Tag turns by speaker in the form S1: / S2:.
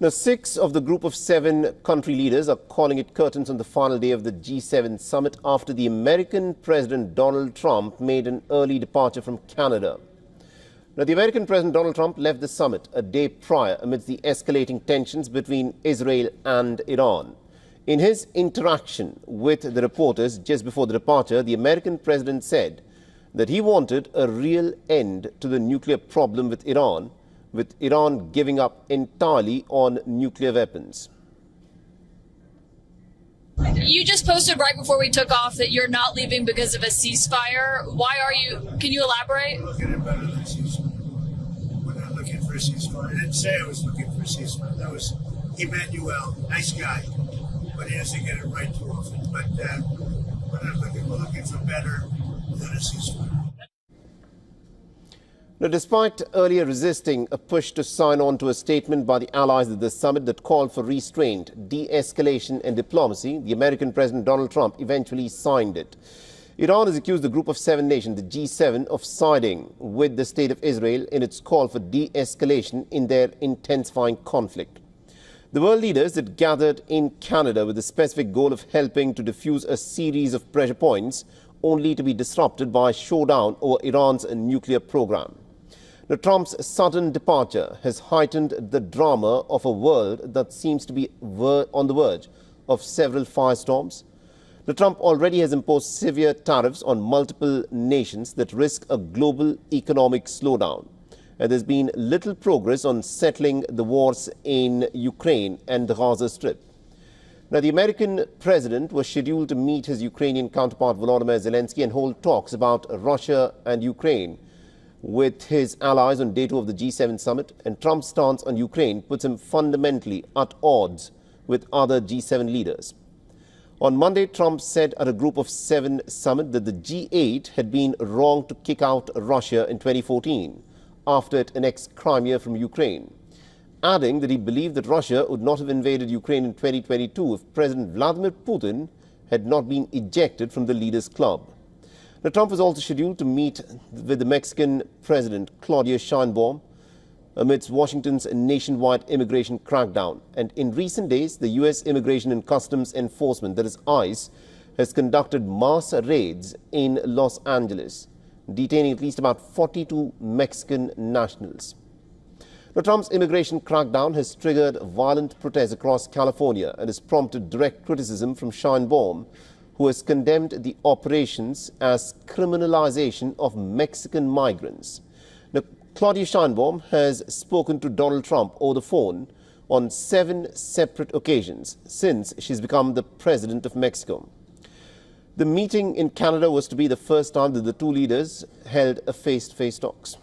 S1: Now, 6 of the group of 7 country leaders are calling it curtains on the final day of the G7 summit after the American President Donald Trump made an early departure from Canada. Now, the American President Donald Trump left the summit a day prior amidst the escalating tensions between Israel and Iran. In his interaction with the reporters just before the departure, the American president said that he wanted a real end to the nuclear problem with Iran giving up entirely on nuclear weapons.
S2: You just posted right before we took off that you're not leaving because of a ceasefire. Why are you? Can you elaborate?
S3: Looking at better than ceasefire. We're not looking for a ceasefire. I didn't say I was looking for a ceasefire. That was Emmanuel, nice guy, but he doesn't get it right too often. But we're looking for better than a ceasefire.
S1: Now, despite earlier resisting a push to sign on to a statement by the allies at the summit that called for restraint, de-escalation and diplomacy, the American President Donald Trump eventually signed it. Iran has accused the group of 7 nations, the G7, of siding with the state of Israel in its call for de-escalation in their intensifying conflict. The world leaders had gathered in Canada with the specific goal of helping to defuse a series of pressure points, only to be disrupted by a showdown over Iran's nuclear program. Now, Trump's sudden departure has heightened the drama of a world that seems to be on the verge of several firestorms. Now, Trump already has imposed severe tariffs on multiple nations that risk a global economic slowdown. And there's been little progress on settling the wars in Ukraine and the Gaza Strip. Now, the American president was scheduled to meet his Ukrainian counterpart Volodymyr Zelensky and hold talks about Russia and Ukraine with his allies on day 2 of the G7 summit, and Trump's stance on Ukraine puts him fundamentally at odds with other G7 leaders. On Monday, Trump said at a group of 7 summit that the G8 had been wrong to kick out Russia in 2014 after it annexed Crimea from Ukraine, adding that he believed that Russia would not have invaded Ukraine in 2022 if President Vladimir Putin had not been ejected from the leaders' club. Now, Trump was also scheduled to meet with the Mexican President Claudia Sheinbaum amidst Washington's nationwide immigration crackdown. And in recent days, the U.S. Immigration and Customs Enforcement, that is ICE, has conducted mass raids in Los Angeles, detaining at least about 42 Mexican nationals. Now, Trump's immigration crackdown has triggered violent protests across California and has prompted direct criticism from Sheinbaum, who has condemned the operations as criminalization of Mexican migrants. Now, Claudia Sheinbaum has spoken to Donald Trump over the phone on 7 separate occasions since she's become the president of Mexico. The meeting in Canada was to be the first time that the two leaders held a face-to-face talks.